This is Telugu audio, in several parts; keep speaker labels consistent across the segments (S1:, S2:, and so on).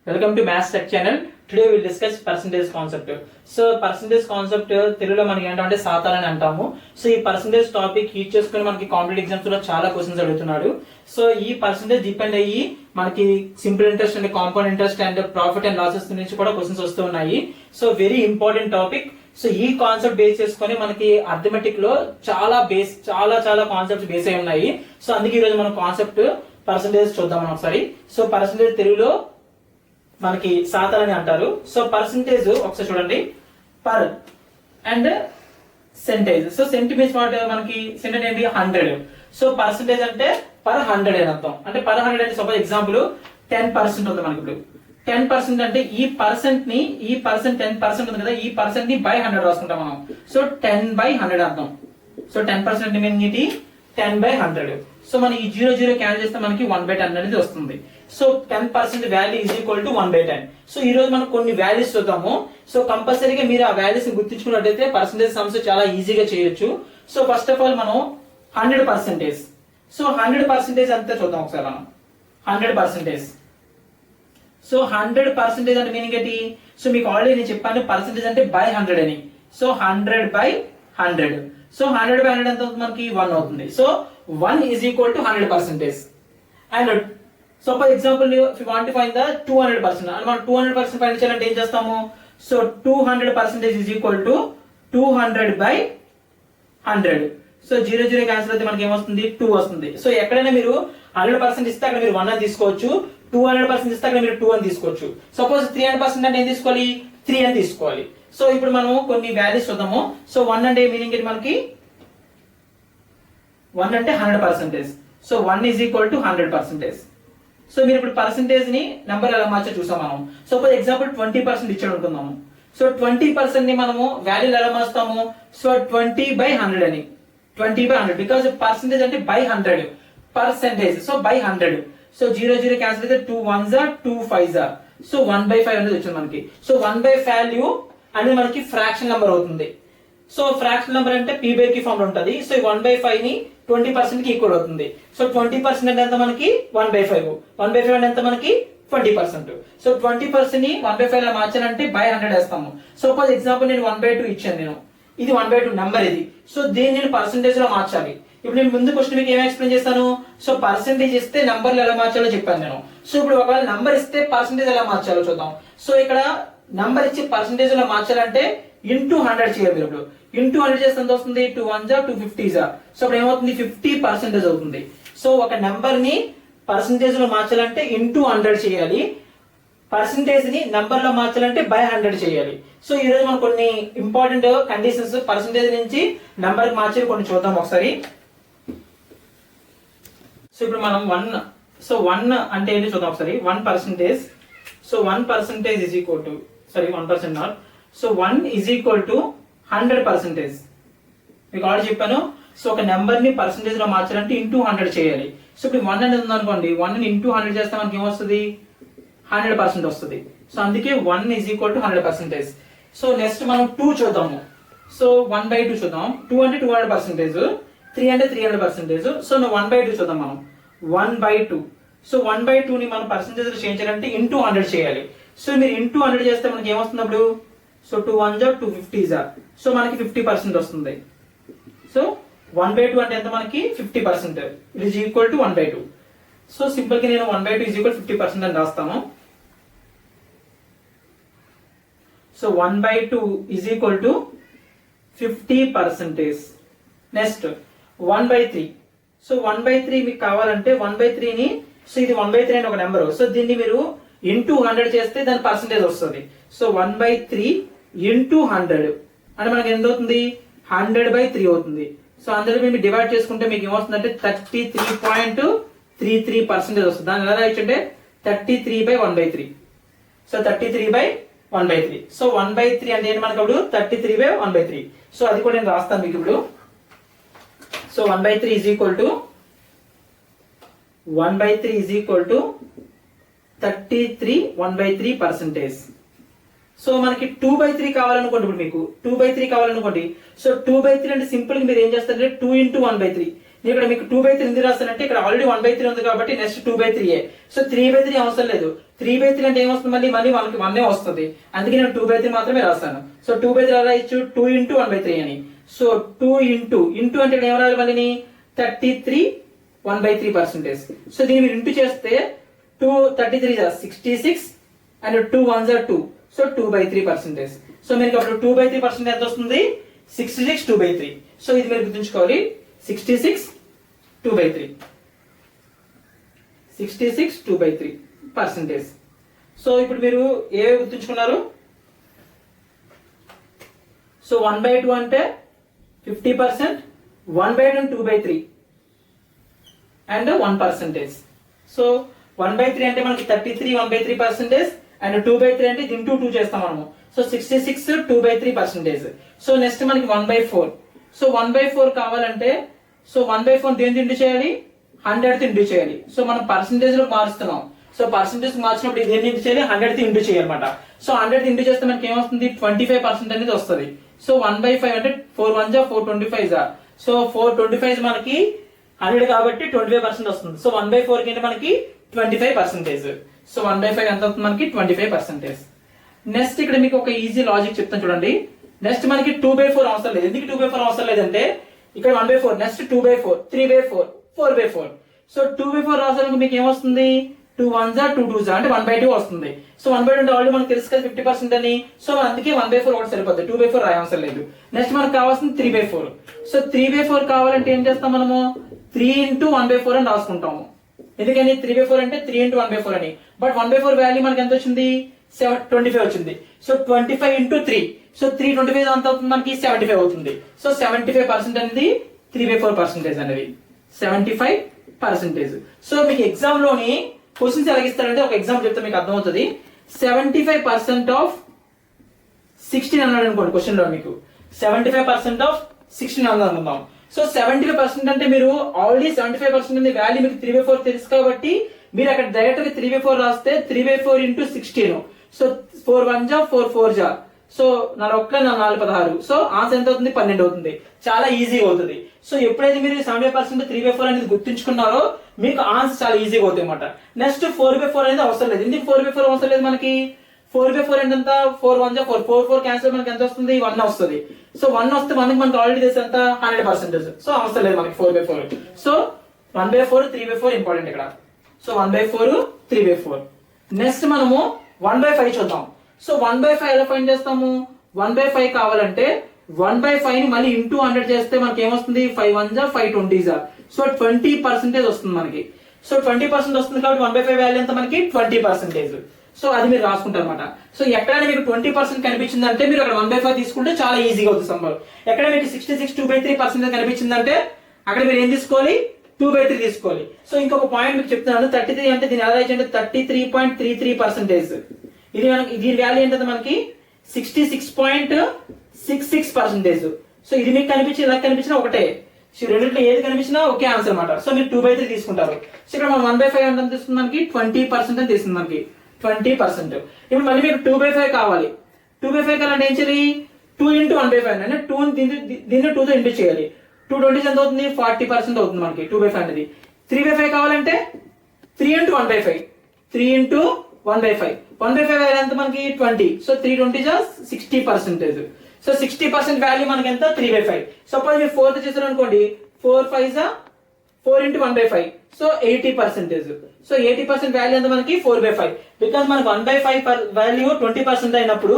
S1: Welcome to maths tech channel. Today will discuss percentage concept. So percentage concept తెలుగులో మనకి ఏంటంటే శాతాలని అంటాము. సో ఈ పర్సంటేజ్ టాపిక్ యూజ్ చేసుకుని మనకి కాంపిటేటివ్ ఎగ్జామ్స్ లో చాలా క్వశ్చన్స్ అడుగుతున్నాడు. సో ఈ పర్సంటేజ్ డిపెండ్ అయ్యి మనకి simple interest and compound interest and profit and losses నుంచి కూడా క్వశ్చన్స్ వస్తూ ఉన్నాయి. So very important topic. So ఈ కాన్సెప్ట్ బేస్ చేసుకుని మనకి అర్థమెటిక్ లో చాలా కాన్సెప్ట్స్ బేస్ అయి ఉన్నాయి. సో అందుకే ఈ రోజు మనం కాన్సెప్ట్ పర్సంటేజ్ చూద్దాం మనం ఒకసారి. సో పర్సంటేజ్ తెలుగులో మనకి శాతాలని అంటారు. సో పర్సంటేజ్ ఒకసారి చూడండి, పర్ అండ్ సెంటేజ్. సో సెంటిమీన్స్ మనకి సెంటెన్స్ ఏంటి 100. సో పర్సంటేజ్ అంటే పర్ 100 అని అర్థం. అంటే పర్ 100 అంటే సపోజ్ ఎగ్జాంపుల్ 10% ఉంది మనకి. ఇప్పుడు 10% అంటే ఈ పర్సెంట్ 10% ఉంది కదా, ఈ పర్సెంట్ ని బై 100 రాసుకుంటాం మనం. సో 10/100 అర్థం. సో 10% అంటే మీనింగ్ ఏంటి 10/100. సో మనం ఈ 0 క్యాన్సిల్ చేస్తే మనకి 1/10 అనేది వస్తుంది. So 10% value is equal to 1/10. So ఈ రోజు మనం కొన్ని వాల్యూస్ చూద్దాము. సో కంపల్సరీగా మీరు ఆ వాల్యూస్ గుర్తించుకున్నట్లయితే పర్సంటేజ్ సమ్స్ చాలా ఈజీగా చేయొచ్చు. సో ఫస్ట్ ఆఫ్ ఆల్ మనం 100%. సో 100% అంతా చూద్దాం ఒకసారి మనం. 100%. సో 100% అంటే మీనింగ్ ఏంటి? సో మీకు ఆల్రెడీ నేను చెప్పాను పర్సంటేజ్ అంటే బై 100 అని. సో 100/100. సో 100/100 ఎంత అవుతుంది మనకి 1 అవుతుంది. So 1 is equal to 100%. And suppose example if you want to find the 200%. అంటే మనం 200% ఫైండ్ చేయాలంటే ఏం చేస్తాము? So 200% is equal to 200/100. So 0 cancel అయితే మనకి ఏమొస్తుంది 2 వస్తుంది. సో ఎక్కడైనా మీరు 100% ఇస్తే అక్కడ మీరు 1 అని తీసుకోవచ్చు, 200% ఇస్తే అక్కడ మీరు 2 అని తీసుకోవచ్చు. సపోజ్ 300% అంటే ఏం తీసుకోవాలి? 3 అని తీసుకోవాలి. సో ఇప్పుడు మనం కొన్ని వాల్యూస్ చూద్దాము. సో 1 అంటే మీనింగ్ ఏంటి మనకి? 1 అంటే 100%. So 1 is equal to 100%. So మీరు ఇప్పుడు పర్సంటేజ్ ని నెంబర్ ఎలా మార్చో చూసాం మనం. సపోజ్ ఎగ్జాంపుల్ 20% ఇచ్చాడు అనుకుందాము. సో 20% ని మనము వాల్యూ ఎలా మార్చుతాము? సో 20/100 అని. 20/100 బికాస్ పర్సంటేజ్ అంటే by 100 percentage. So by 100. So 0 cancel అయితే 2 1s are 2 5s are. So 1/5 అనేది వచ్చింది మనకి. సో 1/5 వాల్యూ అనేది మనకి ఫ్రాక్షన్ నెంబర్ అవుతుంది. సో ఫ్రాక్షన్ నెంబర్ అంటే p/q ఫామ్ లో ఉంటది. సో 1/5 ని 20% కి ఈక్వల్ అవుతుంది. సో 20% అంటే ఎంత మనకి 1/5. 1/5 అంటే ఎంత మనకి 20%. సో 20% ని 1/5 లా మార్చాలంటే బై 100 వేస్తాము. సపోజ్ ఎగ్జాంపుల్ నేను 1/2 ఇచ్చాను నేను. ఇది 1/2 నెంబర్ ఇది. సో దీన్ని నేను పర్సంటేజ్ లో మార్చాలి. ఇప్పుడు నేను ముందు క్వశ్చన్ మీకు ఏం ఎక్స్ప్లెయిన్ చేస్తాను? సో పర్సంటేజ్ ఇస్తే నంబర్లు ఎలా మార్చాలో చెప్పాను నేను. సో ఇప్పుడు ఒకవేళ నంబర్ ఇస్తే పర్సంటేజ్ ఎలా మార్చాలో చూద్దాం. సో ఇక్కడ నంబర్ ఇచ్చి పర్సంటేజ్ లో మార్చాలంటే ఇంటూ 100 చేయాలి. మీరు ఇప్పుడు ఇంటూ 100 చేస్తే ఎంత వస్తుంది? 2 1s are 2 50s are. So ఇప్పుడు ఏమవుతుంది 50% అవుతుంది. సో ఒక నెంబర్ ని పర్సంటేజ్ లో మార్చాలంటే ఇంటూ 100 చేయాలి. పర్సంటేజ్ ని నంబర్ లో మార్చాలంటే బై 100 చేయాలి. సో ఈ రోజు మనం కొన్ని ఇంపార్టెంట్ కండిషన్స్ పర్సంటేజ్ నుంచి నంబర్ కి మార్చి కొన్ని చూద్దాం ఒకసారి. సో ఇప్పుడు మనం 1 అంటే ఏంటి చూద్దాం ఒకసారి. 1%. So 1% is equal to 1% not. So 1 is equal to 100%. మీకు ఆల్రెడీ చెప్పాను. సో ఒక నెంబర్ ని పర్సంటేజ్ లో మార్చాలంటే ఇంటూ 100 చేయాలి. సో ఇప్పుడు 1 అనేది ఉందనుకోండి, 1 ని ఇంటూ 100 చేస్తే మనకి ఏమొస్తుంది? 100% వస్తుంది. సో అందుకే 1 is equal to 100%. So next మనం 2 చూద్దాము. సో 1/2 చూద్దాం. 2 అంటే 200%, 3 అంటే 300%. సో 1/2 చూద్దాం మనం. 1/2. సో 1/2 ని మనం పర్సంటేజ్ లో చేంజ్ చేయాలంటే ఇంటూ 100 చేయాలి. సో మీరు ఇంటూ 100 చేస్తే మనకి ఏమొస్తుంది అప్పుడు? So 2 1s are 2 50s are. So మనకి 50% వస్తుంది. సో 1/2 అంటే ఎంత మనకి 50%. It is equal to 1/2. So simple గా నేను 1/2 ఈజ్ ఈక్వల్ 50% అని రాస్తాను. So 1/2 is equal to 50%. Next 1/3. So 1/3 మీకు కావాలంటే 1/3 ని, సో ఇది 1/3 అని ఒక నెంబర్. సో దీన్ని మీరు ఇంటూ 100 చేస్తే దాని పర్సంటేజ్ వస్తుంది. సో 1/3 ఇంటూ 100 అంటే మనకి ఎంత అవుతుంది? 100/3 అవుతుంది. సో అందరూ మీరు డివైడ్ చేసుకుంటే మీకు ఏమవుతుంది అంటే 33.33% వస్తుంది. దాని ఎలా రాయొచ్చంటే 33/1/3. సో 33/1/3. సో 1/3 అంటే ఏంటి మనకి అప్పుడు 33/1/3. సో అది కూడా నేను రాస్తాను మీకు ఇప్పుడు. So 1/3 is equal to 33/1/3%. So మనకి 2/3 కావాలనుకోండి. ఇప్పుడు మీకు 2/3 కావాలనుకోండి. సో 2/3 అంటే సింపుల్ గా మీరు ఏం చేస్తారంటే 2 into 1/3. ఇక్కడ మీకు 2/3 ఎందుకు రాస్తానంటే ఇక్కడ ఆల్రెడీ 1/3 ఉంది కాబట్టి నెక్స్ట్ 2/3. సో 3/3 అవసరం లేదు. 3/3 అంటే ఏమొస్తుంది, మళ్ళీ మనకి 1 వస్తుంది. అందుకే నేను 2/3 మాత్రమే రాస్తాను. సో 2/3 ఎలా ఇచ్చు 2 × 1/3 అని. సో 2 ఇంటూ అంటే ఇక్కడ ఏం రాయాలి మళ్ళీ 33 1/3%. సో దీన్ని మీరు ఇంటూ చేస్తే 33 66 and 2 1s are 2. So 2/3%. So మీకు అప్పుడు 2/3% ఎంత వస్తుంది 66 2/3. సో ఇది మీరు గుర్తుంచుకోవాలి 66 2/3 66 2/3%. సో ఇప్పుడు మీరు ఏవే గుర్తుంచుకున్నారు. సో 1/2 అంటే 50%, 1/2 2/3 అండ్ 1%. సో 1/3 అంటే మనకి 33 1/3% అండ్ 2/3 అంటే ఇది ఇంటూ 2 చేస్తాం మనము. సో 66 2/3%. సో నెక్స్ట్ మనకి 1/4. సో 1/4 కావాలంటే సో 1/4 దేని ఇంటూ చేయాలి 100 తో ఇంటూ చేయాలి. సో మనం పర్సంటేజ్ లో మారుస్తున్నాం. సో పర్సంటేజ్ మార్చినప్పుడు ఇది దేని ఇంటూ చేయాలి 100 తో ఇంటూ చేయాలన్నమాట. సో 100 తో ఇంటూ చేస్తే మనకి ఏమొస్తుంది 25% అనేది వస్తుంది. సో 1/5 అంటే 4 1s are 4 25s are. So 425 మనకి 100 కాబట్టి 25% వస్తుంది. సో 1/4 కి మనకి 25%. సో 1/5 ఎంత అవుతుంది మనకి 25%. నెక్స్ట్ ఇక్కడ మీకు ఒక ఈజీ లాజిక్ చెప్తాను చూడండి. నెక్స్ట్ మనకి 2/4 అవసరం లేదు. ఎందుకు 2/4 అవసరం లేదంటే ఇక్కడ 1/4 నెక్స్ట్ 2/4 3/4 4/4. సో 2/4 రాసానికి మీకు ఏమొస్తుంది 2 1s are 2 2s are అంటే 1/2 వస్తుంది. సో 1/2 అంటే ఆల్రెడీ మనకు తెలుసు కదా 50% అని. సో అందుకే 1/4 ఒకటి సరిపోతుంది. 2/4 రాయవసరం లేదు. నెక్స్ట్ మనకు కావాల్సింది 3/4. సో 3/4 కావాలంటే ఏం చేస్తాం మనము 3 × 1/4 అని రాసుకుంటాము. ఎందుకని 3/4 అంటే 3 × 1/4 అని. బట్ 1/4 వాల్యూ మనకి ఎంత వచ్చింది 25 వచ్చింది. సో 25 × 3. సో 325 ఎంత అవుతుంది మనకి 75 అవుతుంది. సో 75% అనేది 3/4% అనేది 75%. సో మీకు ఎగ్జామ్ లోని క్వశ్చన్స్ ఎలాగిస్తారంటే ఒక ఎగ్జాంపుల్ చెప్తే మీకు అర్థమవుతుంది. 75% ఆఫ్ 16 అన్నాడు అనుకోండి క్వశ్చన్ లో మీకు 75% ఆఫ్ 16 అన్నది అనుకుందాం. సో 75% అంటే మీరు ఆల్రెడీ 75% అనే వాల్యూ మీకు 3/4 తెలుసు కాబట్టి మీరు అక్కడ డైరెక్ట్ గా 3/4 రాస్తే 3/4 × 16. So 4 1s are 4 4s are. So 4 4 16. So answer ఎంత అవుతుంది 12 అవుతుంది. చాలా ఈజీగా అవుతుంది. సో ఎప్పుడైతే మీరు 75% 3/4 అనేది గుర్తుంచుకున్నారో మీకు ఆన్సర్ చాలా ఈజీగా అవుతాయి అన్నమాట. నెక్స్ట్ 4/4 అనేది అవసరం లేదు. ఎందుకు 4/4 అవసరం లేదు మనకి 4/4 అంటే ఎంత 4 1s are 4 4 4 క్యాన్సిల్ మనకి ఎంత వస్తుంది 1 వస్తుంది. సో 1 వస్తే మనకి ఆల్రెడీ తెలుసు ఎంత 100%. సో అవసరం లేదు మనకి 4/4. సో 1/4 3/4 ఇంపార్టెంట్ ఇక్కడ. సో 1/4 3/4. నెక్స్ట్ మనము 1/5 చూద్దాం. సో 1/5 ఎలా ఫైండ్ చేస్తాము 1/5 కావాలంటే 1/5 ని మళ్ళీ ఇంటూ 100 చేస్తే మనకి ఏమొస్తుంది 5 1s are 5 20s are. So 20% వస్తుంది మనకి. సో 20% వస్తుంది కాబట్టి 1/5 వాల్యూ ఎంత మనకి 20%. సో అది మీరు రాసుకుంటారు అనమాట. సో ఎక్కడైనా మీకు 20% కనిపించింది అంటే మీరు అక్కడ 1/5 తీసుకుంటే చాలా ఈజీగా అవుతుంది సంబర్. ఎక్కడ మీకు 66 2/3% కనిపించిందంటే అక్కడ మీరు ఏం తీసుకోవాలి 2/3 తీసుకోవాలి. సో ఇంకొక పాయింట్ మీకు చెప్తున్నాను 33 అంటే దీని ఎలా అంటే 33.33%. ఇది మనకి దీని వాల్యూ ఏంటంటే మనకి 66.66%. సో ఇది మీకు కనిపించి ఇలా కనిపించినా ఒకటే. సో రెండింటిలో ఏది కనిపించినా ఒకే ఆన్సర్ అనమాట. సో మీరు 2/3 తీసుకుంటారు. సో ఇక్కడ మనం 1/5 అంటే తీసుకుంది మనకి 20% అని తీస్తుంది మనకి 20%. ఇప్పుడు మళ్ళీ మీకు 2/5 కావాలి. 2/5 కావాలంటే ఏం చేయాలి 2 × 1/5 అంటే 2 దీన్ని 2 తో ఇంటూ చేయాలి. 2 20 ఎంత అవుతుంది 40% అవుతుంది మనకి 2/5 అనేది. 3/5 కావాలంటే 3 × 1/5 3 × 1/5 1/5 వాల్యూ ఎంత మనకి 20. So 3 20s are 60%. So 60% value మనకి ఎంత 3/5. సపోజ్ మీరు 4 తో చేశారు అనుకోండి 4 5s are 4 × 1/5. So 80%. So 80% value ఎంత మనకి 4/5. బికాస్ మనకి 1/5 వాల్యూ 20% అయినప్పుడు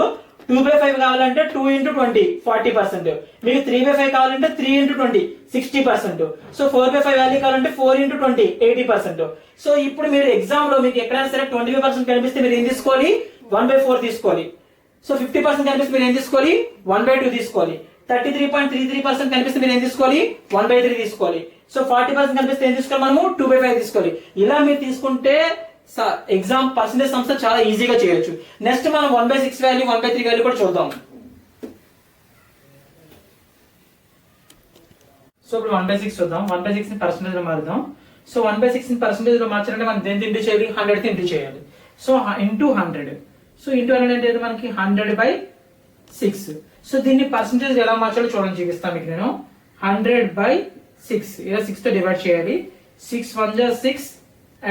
S1: 2/5 కావాలంటే 2 × 20 40%. మీకు 3/5 కావాలంటే 3 × 20 60%. సో 4/5 వాల్యూ కావాలంటే 4 × 20 80%. సో ఇప్పుడు మీరు ఎగ్జామ్ లో మీకు ఎక్కడైనా సరే 25% కనిపిస్తే మీరు ఏం తీసుకోవాలి 1/4 తీసుకోవాలి. సో 50% కనిపిస్తే మీరు ఏం తీసుకోవాలి 1/2 తీసుకోవాలి. 33.33% కనిపిస్తే మీరు ఏం తీసుకోవాలి 1/3 తీసుకోవాలి. సో 40% కనిపిస్తే ఏం తీసుకోవాలి మనము 2/5 తీసుకోవాలి. ఇలా మీరు తీసుకుంటే ఎగ్జామ్ పర్సెంటేజ్ సంస్థ చాలా ఈజీగా చేయొచ్చు. నెక్స్ట్ మనం 1/6 వాల్యూ 1/3 వాల్యూ కూడా చూద్దాం. సో ఇప్పుడు 1/6 చూద్దాం. 1/6 ని పర్సెంటేజ్ లో మారుదాం. సో 1/6 ని పర్సెంటేజ్ లో మార్చాలంటే మనం దేని ఇంటూ చేయాలి 100 తో ఇంటూ చేయాలి. So into 100. సో ఇంటూ 100 అంటే మనకి 100/6. సో దీన్ని పర్సెంటేజ్ ఎలా మార్చాలో చూడండి చూపిస్తాను మీకు నేను. 100/6 6 ఇలా 6 తో డివైడ్ చేయాలి. 6 1 జా 6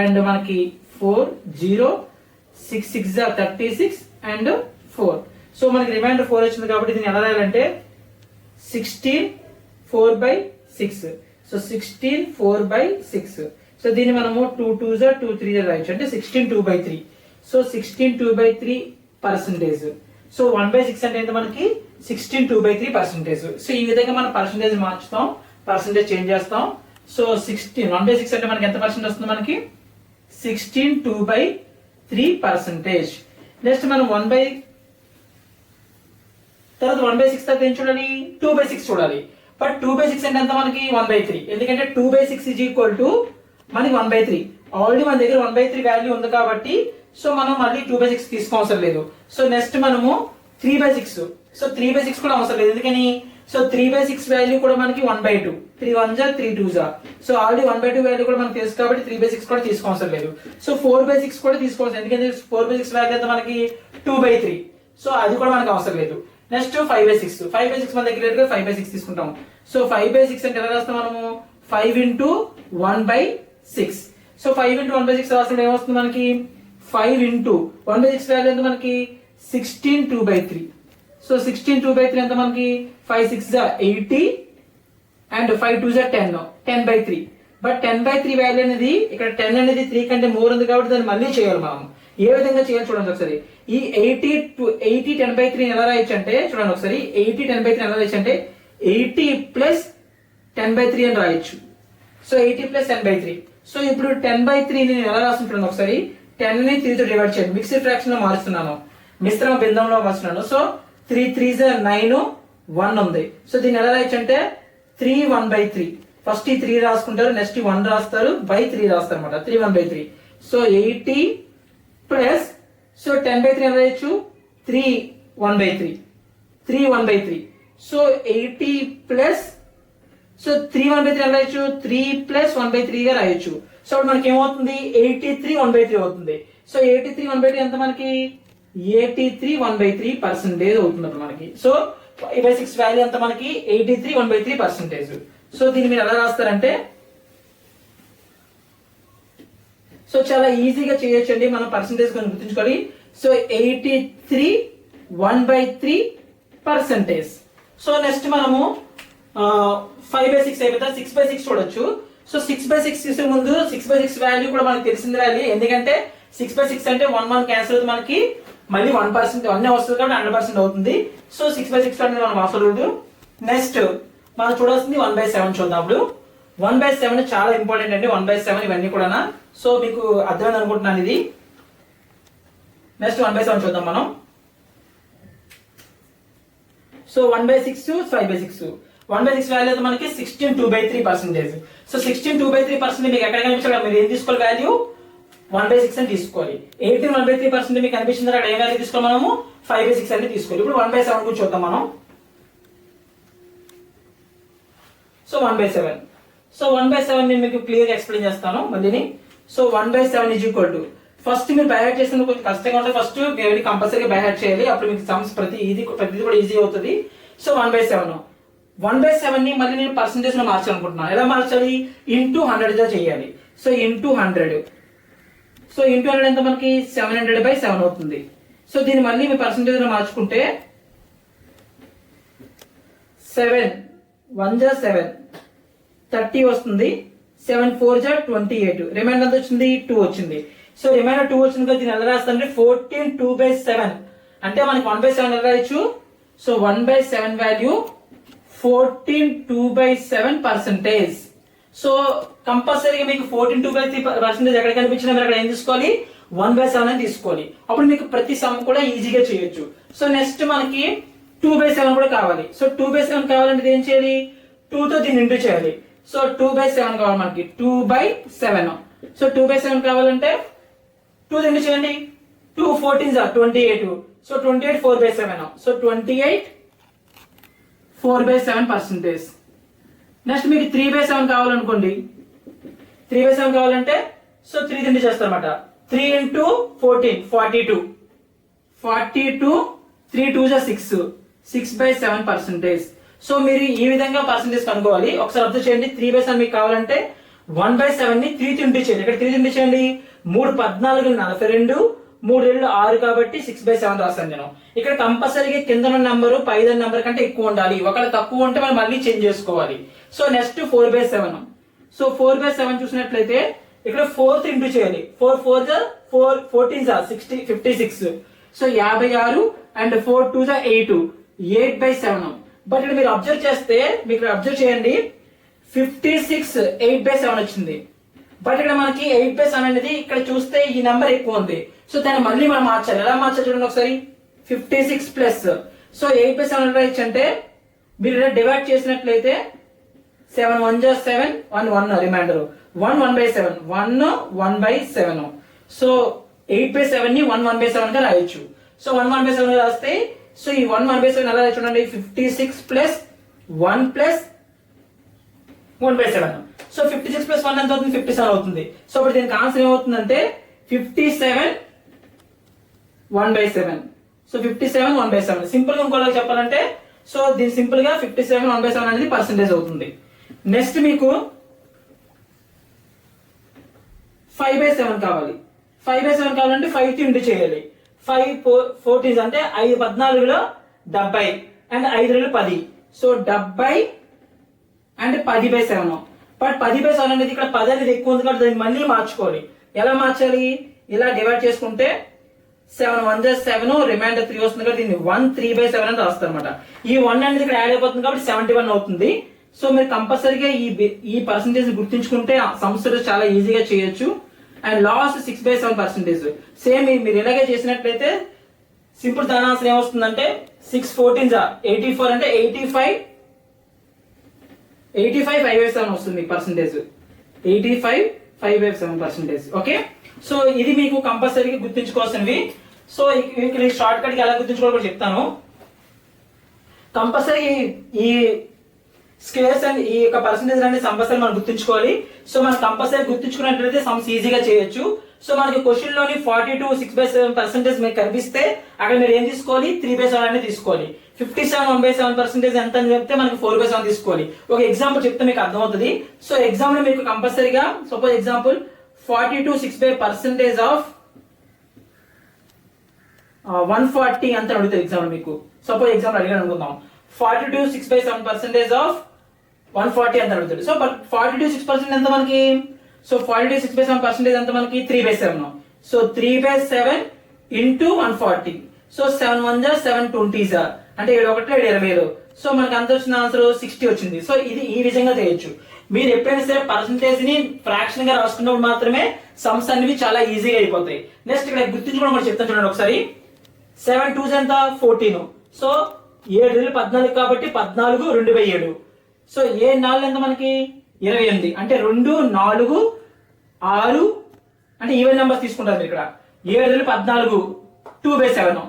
S1: అండ్ మనకి 4 0 6 6 జా 36 అండ్ 4. సో మనకి రిమైండర్ 4 వచ్చింది కాబట్టి దీన్ని ఎలా రాయాలంటే 16 4/6. సో 16 4/6. సో దీన్ని మనము 2 2 జా 2 3 జా రాయొచ్చు, అంటే 16 2/3. సో 16 2/3%. సో 1/6 అంటే ఎంత మనకి 16 2/3%. సో ఈ విధంగా మనం పర్సెంటేజ్ మార్చుతాం, పర్సెంటేజ్ చేంజ్ చేస్తాం. సో 16 1/6 అంటే మనకి ఎంత పర్సెంట్ వస్తుంది, మనకి 16 2/3%. నెక్స్ట్ మనం తర్వాత 1/6 తర్వాత ఏం చూడాలి, 2/6 చూడాలి. బట్ 2/6 అంటే ఎంత మనకి 1/3, ఎందుకంటే 2/6 ఈజ్ ఈక్వల్ టు మనకి 1/3. ఆల్రెడీ మన దగ్గర 1/3 వాల్యూ ఉంది కాబట్టి సో మనం మళ్ళీ 2/6 తీసుకోవసరం లేదు. సో నెక్స్ట్ మనము 3/6. సో 3/6 కూడా అవసరం లేదు, ఎందుకని సో 3/6 వాల్యూ కూడా మనకి 1/2. 3 1 జా 3 2 జా. సో ఆల్రెడీ 1/2 వాల్యూ కూడా మనకి తెలుసు కాబట్టి 3/6 కూడా తీసుకోవసరం లేదు. సో 4/6 కూడా తీసుకోవచ్చు, ఎందుకంటే 4/6 వాల్యూ ఎంత మనకి 2/3. సో అది కూడా మనకి అవసరం లేదు. నెక్స్ట్ 5/6. 5/6 మన దగ్గర లేదు, 5/6 తీసుకుంటాం. సో 5/6 అంటే ఎలా రాస్తాం మనము, 5 into 1/6. సో 5 into 1/6 రాస్తే ఏమొస్తుంది మనకి 5 into 1/6 వాల్యూ ఎంత మనకి 16 2/3. సో 16 2/3 ఎంత మనకి 5 6 జా 80 అండ్ 5 2 జా 10 10/3. బట్ 10/3 వాల్యూ అనేది ఇక్కడ 10 అనేది 3 కంటే మోర్ ఉంది కాబట్టి దాన్ని మళ్ళీ చేయాలి మనం. ఏ విధంగా చేయాలి చూడండి ఒకసారి. ఈ 80 10/3 ఎలా రాయొచ్చు అంటే చూడండి ఒకసారి, 80 10/3 ఎలా రాయొచ్చు అంటే 80 ప్లస్ 10/3 అని రాయొచ్చు. So 80 plus 10/3. సో ఇప్పుడు 10/3 నేను ఎలా రాస్తుంటాను ఒకసారి, 10 ని 3 తో డివైడ్ చేయండి. మిక్స్డ్ ఫ్రాక్షన్ లో మారుస్తున్నాను, మిశ్రమ భిన్నంలో మారుస్తున్నాను. సో 3 3 జా 9 1 ఉంది. సో దీన్ని ఎలా రాయొచ్చు అంటే 3 1/3. ఫస్ట్ ఈ 3 రాసుకుంటారు, నెక్స్ట్ 1 రాస్తారు, బై 3 రాస్తారు అనమాట. 3 1/3. సో 80 ప్లస్ సో 10/3 ఎలా రాయొచ్చు 3 1/3. 3 1/3. సో 80 ప్లస్ సో 3 1/3 ఎలా రాయొచ్చు 3 ప్లస్ 1/3 గా రాయొచ్చు. సో ఇప్పుడు మనకి ఏమవుతుంది 83 1/3 అవుతుంది. సో 83 1/3 ఎంత మనకి 83 1/3% అవుతుంది మనకి. సో 5/6 వాల్యూ ఎంత మనకి 83 1/3%. సో దీన్ని మీరు ఎలా రాస్తారంటే సో చాలా ఈజీగా చేయొచ్చండి, మనం పర్సెంటేజ్ కొన్ని గుర్తుంచుకోవాలి. సో 83 1/3%. సో నెక్స్ట్ మనము 5/6 అయిపోతా 6/6 చూడొచ్చు. సో 6/6 చేసే ముందు 6/6 వాల్యూ కూడా మనకి తెలిసింది రాయాలి, ఎందుకంటే 6/6 అంటే 1 1 క్యాన్సిల్ అవుతుంది, మనకి మళ్ళీ 1% 1 వస్తుంది కాబట్టి 100% అవుతుంది. సో 6/6 అనేది మనం అవసరం లేదు. నెక్స్ట్ మనం చూడాల్సింది 1/7 చూద్దాం. అప్పుడు 1/7 చాలా ఇంపార్టెంట్ అండి, 1/7 ఇవన్నీ కూడా. సో మీకు అర్థమైంది అనుకుంటున్నాను ఇది. నెక్స్ట్ 1/7 చూద్దాం మనం. సో 1/6 5/6. 1/6 వాల్యూ అయితే మనకి 16 2/3%. సో 16 2/3% మీకు ఎక్కడ కనిపించాలి, మీరు ఏం తీసుకోవాలి వాల్యూ 1/6 అని తీసుకోవాలి. 18 1/3% మీకు కనిపించింది, అక్కడ ఏ వాల్యూ తీసుకోవాలి మనము 5/6 అని తీసుకోవాలి. ఇప్పుడు 1/7 గురించి చూద్దాం మనం. సో 1/7. సో 1/7 నేను మీకు క్లియర్ గా ఎక్స్ప్లెయిన్ చేస్తాను మళ్ళీ. So 1/7 is equal to first మీరు బై హార్ట్ చేసిన కొంచెం కష్టంగా ఉంటుంది, ఫస్ట్ మీరు కంపల్సరీగా బై హార్ట్ చేయాలి, అప్పుడు మీకు సమ్స్ ప్రతిది కూడా ఈజీ అవుతుంది. సో 1/7 ని మళ్ళీ నేను పర్సెంటేజ్ లో మార్చాలనుకుంటున్నాను. ఎలా మార్చాలి, ఇంటూ 100 తో చేయాలి. So into 100. సో ఇంటూ 100 ఎంత మనకి 700/7 అవుతుంది. సో దీన్ని మళ్ళీ మీ పర్సెంటేజ్ లో మార్చుకుంటే 7 1 జా 7 30 వస్తుంది. 7 4 జా 28. రిమైండర్ ఎంత వచ్చింది 2 వచ్చింది. సో రిమైండర్ 2 వచ్చింది కదా, దీన్ని ఎలా రాస్తామంటే 14 2/7 అంటే మనకి 1/7 ఎలా రాయొచ్చు. So 1/7 value 14 2/7%. సో కంపల్సరీగా మీకు 14 2/3% ఎక్కడ కనిపించినా మీరు అక్కడ ఏం తీసుకోవాలి 1/7 అని తీసుకోవాలి, అప్పుడు మీకు ప్రతి సమ్ కూడా ఈజీగా చేయొచ్చు. సో నెక్స్ట్ మనకి 2/7 కూడా కావాలి. సో 2/7 కావాలంటే ఏం చేయాలి, 2 తో దీన్ని ఇంటూ చేయాలి. సో 2/7 కావాలి మనకి 2/7. సో 2/7 కావాలంటే 2 ఇంటూ చేయండి, 2 14 జా 28. సో 28 4/7. సో 28 4/7%. నెక్స్ట్ మీకు 3/7 కావాలనుకోండి, 3/7 కావాలంటే సో 3 ఇంటూ చేస్తారన్నమాట. 3 into 14 42. 42 3 2 జా 6 6/7%. సో మీరు ఈ విధంగా పర్సెంటేజ్ కనుక్కోవాలి. ఒకసారి అబ్జర్వ్ చేయండి. 3/7 మీకు కావాలంటే 1/7 ని 3 ఇంటూ చేయండి. ఇక్కడ 3 ఇంటూ చేయండి. 3 14 42, 3 2 6 కాబట్టి 6/7 రాస్తాను నేను. ఇక్కడ కంపల్సరీగా కింద ఉన్న నెంబర్ పైన నెంబర్ కంటే ఎక్కువ ఉండాలి. ఒకవేళ తక్కువ ఉంటే మనం మళ్ళీ చేంజ్ చేసుకోవాలి. So next 4/7. సో 4/7 చూసినట్లయితే ఇక్కడ 4 ఇంటూ చేయాలి. 4 4 4 14 60 56. So 56 and 4 2 8 8/7. బట్ ఇక్కడ మీరు అబ్జర్వ్ చేస్తే మీకు అబ్జర్వ్ చేయండి 56 8/7 వచ్చింది. బట్ ఇక్కడ మనకి 8/7 అనేది ఇక్కడ చూస్తే ఈ నెంబర్ ఎక్కువ ఉంది. సో దాన్ని మళ్ళీ మనం మార్చాలి. ఎలా మార్చాలి చూడండి ఒకసారి. 56 ప్లస్ సో 8/7 రాయొచ్చు అంటే మీరు డివైడ్ చేసినట్లయితే 7 1 7 1 1 రిమైండర్ 1 1/7 1 1/7. సో 8/7 ని 1 1/7 గా రాయొచ్చు. సో 1 1/7 గా రాస్తే సో ఈ 1 1/7 ఎలా రాయొచ్చు చూడండి. 56 ప్లస్ 1 ప్లస్ 1/7. సో 56 ప్లస్ 1 ఎంత అవుతుంది? 57 అవుతుంది. సో ఇప్పుడు దీనికి ఆన్సర్ ఏమవుతుందంటే 57 1/7. సో 57 1/7. సింపుల్ గా ఇంకోలా చెప్పాలంటే సో దీని సింపుల్ గా 57 1/7 అనేది పర్సెంటేజ్ అవుతుంది. నెక్స్ట్ మీకు 5/7 కావాలి. 5/7 కావాలంటే 5 ఇంటూ చేయాలి. 5 14 అంటే 5 14లో 70 అండ్ 5 10. So 70 and 10/7. బట్ 10/7 అనేది ఇక్కడ 10 అనేది ఎక్కువ ఉంది కాబట్టి దాన్ని మళ్ళీ మార్చుకోవాలి. ఎలా మార్చాలి? ఇలా డివైడ్ చేసుకుంటే 7 1 7 రిమైండర్ 3 వస్తుంది కాబట్టి దీన్ని 1 3/7 అని రాస్తారు అనమాట. ఈ 1 అనేది ఇక్కడ యాడ్ అయిపోతుంది కాబట్టి 71 అవుతుంది. సో మీరు కంపల్సరీగా ఈ పర్సంటేజ్ గుర్తుంచుకుంటే సంస్థలు చాలా ఈజీగా చేయొచ్చు. And last 6/7%. సేమ్ మీరు ఇలాగే చేసినట్లయితే సింపుల్ దాని ఆన్సర్ ఏమొస్తుందంటే 6 14 84 అంటే 85 5/7 వస్తుంది పర్సంటేజ్. 85 5/7%. ఓకే. సో ఇది మీకు కంపల్సరీగా గుర్తుంచుకోవాల్సినవి. సో ఇక్కడ షార్ట్ కట్ కి ఎలా గుర్తుంచుకోవాలో కూడా చెప్తాను. కంపల్సరీ ఈ స్కేల్స్ అండ్ ఈ యొక్క పర్సంటేజ్ అనేది కంపల్సరీ మనం గుర్తుంచుకోవాలి. సో మనం కంపల్సరీ గుర్తుంచుకున్నట్లయితే సమ్స్ ఈజీగా చేయొచ్చు. సో మనకి క్వశ్చన్ లోని 42 6/7% మీకు కనిపిస్తే అక్కడ మీరు ఏం తీసుకోవాలి? 3/7 అనేది తీసుకోవాలి. 57 1/7% ఎంత అని చెప్తే మనకి 4/7 తీసుకోవాలి. ఒక ఎగ్జాంపుల్ చెప్తే మీకు అర్థమవుతుంది. సో ఎగ్జామ్ లో మీకు కంపల్సరీగా సపోజ్ ఎగ్జాంపుల్ 42 6% ఆఫ్ 140 అంత అడుగుతుంది ఎగ్జామ్ మీకు. సపోజ్ ఎగ్జామ్ అడిగాను అనుకుందాం. 42 6/7% ఆఫ్ 140 ఎంత అడుగుతుంది. సో బట్ 42 6% ఎంత మనకి? సో 42 6/7% ఎంత మనకి? 3/7. So 3/7 into 140. సో 7 1 7 20 అంటే 7 1 20. సో మనకి అంత వచ్చిన ఆన్సర్ 60 వచ్చింది. సో ఇది ఈ విధంగా చేయొచ్చు. మీరు ఎప్పుడైనా సరే పర్సంటేజ్ ని ఫ్రాక్షన్ గా రాసుకున్నప్పుడు మాత్రమే సమ్స్ అనేవి చాలా ఈజీగా అయిపోతాయి. నెక్స్ట్ ఇక్కడ గుర్తుంచుకోవడం కూడా చెప్తాను చూడండి ఒకసారి. 7 2 ఎంత? 14. సో 7 14 కాబట్టి 14 2/7. సో 7 4 ఎంత మనకి? 28. అంటే 2 4 6 అంటే ఈవెన్ నెంబర్స్ తీసుకుంటారు మీరు ఇక్కడ. 7 14 2/7.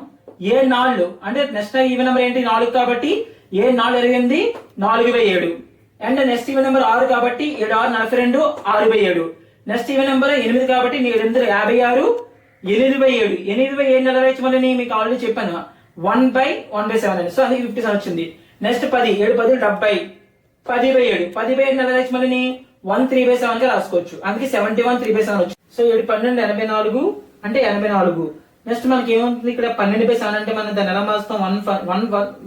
S1: 7 4 అంటే నెక్స్ట్ ఈవెన్ నెంబర్ ఏంటి? 4 కాబట్టి 7 4 28 4/7. అండ్ నెక్స్ట్ ఈవెన్ నెంబర్ 6 కాబట్టి 7 6 42 6/7. నెక్స్ట్ ఈవెన్ నెంబర్ 8 కాబట్టి 8 56 8/7. 8/7 ఎలా రాయొచ్చు మళ్ళీ మీకు ఆల్రెడీ చెప్పాను 1/1/7 అని. సో అది 57 వచ్చింది. నెక్స్ట్ 10 7 10 70 10/7. 10/7 ఎలా రాయొచ్చు మళ్ళీ 1 3/7 గా రాసుకోవచ్చు. అందుకే 71 3/7 వచ్చింది. సో 7 12 84 అంటే 84. నెక్స్ట్ మనకి ఏమవుతుంది ఇక్కడ 12/7 అంటే మనం దాన్ని ఎలా మార్చుతాం?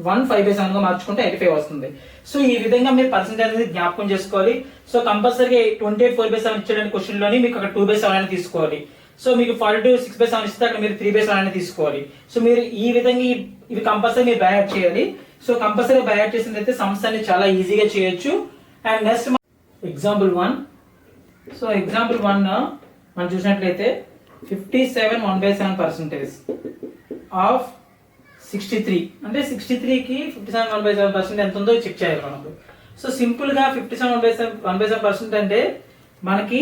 S1: 1 5/7 గా మార్చుకుంటే 85 వస్తుంది. సో ఈ విధంగా మీరు పర్సెంటేజ్ అనేది జ్ఞాపకం చేసుకోవాలి. సో కంపల్సరీగా 28 4/7 ఇచ్చేటువంటి క్వశ్చన్ లోని మీకు అక్కడ 2/7 అనేది తీసుకోవాలి. సో మీకు 42 6/7 ఇస్తే అక్కడ మీరు 3/7 అనేది తీసుకోవాలి. సో మీరు ఈ విధంగా ఇవి కంపల్సరీ మీరు బై యాడ్ చేయాలి. సో కంపల్సరీ బై యాడ్ చేసినట్లయితే సమ్స్ అనేది చాలా ఈజీగా చేయొచ్చు. And next example 1. So example 1 మనం చూసినట్లయితే 57 1/7% ఆఫ్ 63 అంటే 63 కి 57 1/7% ఎంత ఉందో చెక్ చేయాలి మనకు. సో సింపుల్ గా 57 1/7% అంటే మనకి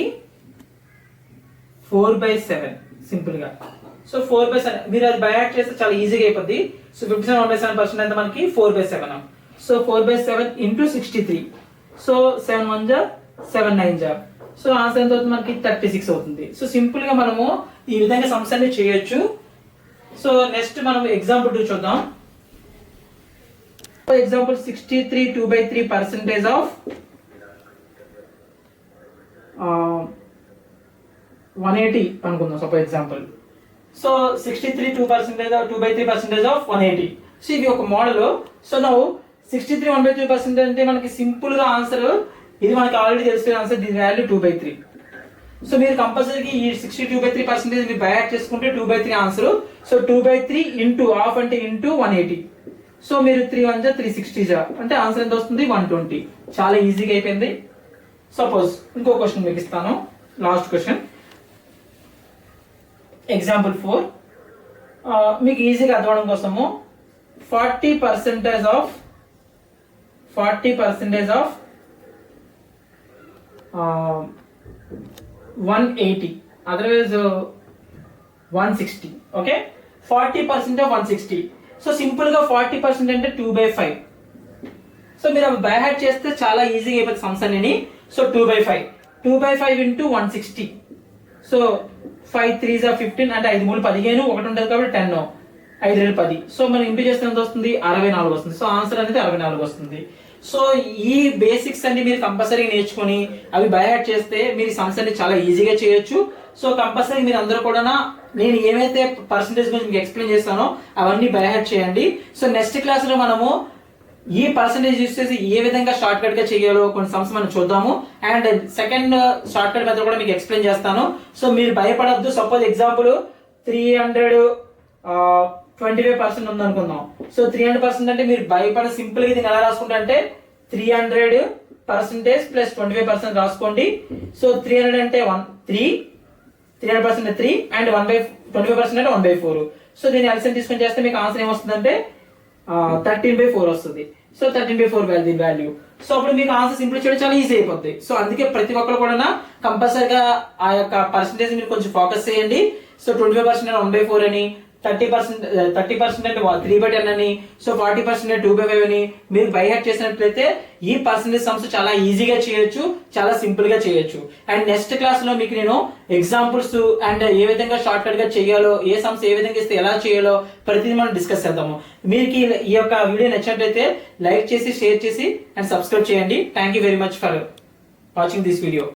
S1: 4/7 సింపుల్ గా. సో 4/7 మీరు అది బై యాడ్ చేస్తే చాలా ఈజీగా అయిపోద్ది. సో 57 1/7% అంటే మనకి 4/7. So 4/7 into 63. So 7 1 7 9. So answer ఎంత అవుతుంది మనకి? 36 అవుతుంది. సో సింపుల్ గా మనము ఈ విధంగా సమ్స్ అన్ని చేయొచ్చు. సో నెక్స్ట్ మనం ఎగ్జాంపుల్ 2 చూద్దాం. ఫర్ ఎగ్జాంపుల్ 63 2/3 పర్సెంటేజ్ ఆఫ్ 180 అనుకుందాం suppose example. So 63 2/3 of 180. So ఇది ఒక మోడల్. సో నౌ 63 1/3 అంటే మనకి సింపుల్ గా ఆన్సర్ ఇది మనకి ఆల్రెడీ తెలిసిన ఆన్సర్, దీని వాల్యూ 2/3. సో మీరు కంపల్సరీగా ఈ 62/3% మీరు బై యాడ్ చేసుకుంటే 2/3 ఆన్సర్. సో 2/3 ఇంటూ హాఫ్ అంటే ఇంటూ 180. సో మీరు 3 1 జా 360 జా అంటే ఆన్సర్ ఎంత వస్తుంది 120. చాలా ఈజీగా అయిపోయింది. సపోజ్ ఇంకో క్వశ్చన్ మీకు ఇస్తాను, లాస్ట్ క్వశ్చన్ ఎగ్జాంపుల్ 4. మీకు ఈజీగా అర్థం కోసము 40% of 180 otherwise 160. Okay, 40% of 160. So simple గా 40% అంటే 2/5. సో మీరు అవి బై హార్ట్ చేస్తే చాలా ఈజీగా అయిపోతుంది సమ్స్ అన్ని. So 2/5 into 160. సో 5 3 15 అంటే 5 3 15, ఒకటి ఉంటుంది కాబట్టి 10, 5 2 10. సో మనం ఇంటూ చేస్తే ఎంత వస్తుంది 64 వస్తుంది. సో ఆన్సర్ అనేది 64 వస్తుంది. సో ఈ బేసిక్స్ అన్ని మీరు కంపల్సరీ నేర్చుకొని అవి బై హార్ట్ చేస్తే మీరు సమ్స్ అన్ని చాలా ఈజీగా చేయొచ్చు. సో కంపల్సరీ మీరు అందరూ కూడా నేను ఏమైతే పర్సంటేజ్ గురించి మీకు ఎక్స్ప్లెయిన్ చేస్తానో అవన్నీ బై హార్ట్ చేయండి. సో నెక్స్ట్ క్లాస్ లో మనము ఈ పర్సంటేజ్ యూస్ చేసి ఏ విధంగా షార్ట్ కట్ గా చేయాలో కొన్ని సమ్స్ మనం చూద్దాము. And second short cut method కూడా మీకు ఎక్స్ప్లెయిన్ చేస్తాను. సో మీరు భయపడద్దు. సపోజ్ ఎగ్జాంపుల్ 325% ఉంది అనుకుందాం. సో 300% అంటే మీరు భయపడ సింపుల్ గా దీన్ని ఎలా రాసుకుంటా అంటే 300% ప్లస్ 25% రాసుకోండి. సో 300 అంటే 300% 3 అండ్ 25% అంటే 1/4. సో దీన్ని ఎల్సిఎం తీసుకొని చేస్తే మీకు ఆన్సర్ ఏమొస్తుందంటే 13/4 వస్తుంది. సో 13/4 దీని వాల్యూ. సో అప్పుడు మీకు ఆన్సర్ సింపుల్ చేయడం చాలా ఈజీ అయిపోద్ది. సో అందుకే ప్రతి ఒక్కరు కూడా కంపల్సరిగా ఆ యొక్క పర్సంటేజ్ మీరు కొంచెం ఫోకస్ చేయండి. సో 25% అంటే 1/4 అని, 30% అంటే 3/10 అని, సో 40% అంటే 2/5 అని మీరు బై హార్ట్ చేసినట్లయితే ఈ పర్సంటేజ్ సమ్స్ చాలా ఈజీగా చేయొచ్చు, చాలా సింపుల్ గా చేయొచ్చు. అండ్ నెక్స్ట్ క్లాస్ లో మీకు నేను ఎగ్జాంపుల్స్ అండ్ ఏ విధంగా షార్ట్ కట్ గా చేయాలో, ఏ సమ్స్ ఏ విధంగా ఇస్తే ఎలా చేయాలో ప్రతిదీ మనం డిస్కస్ చేద్దాము. మీకు ఈ యొక్క వీడియో నచ్చినట్లయితే లైక్ చేసి, షేర్ చేసి అండ్ సబ్స్క్రైబ్ చేయండి. Thank you very much for watching this video.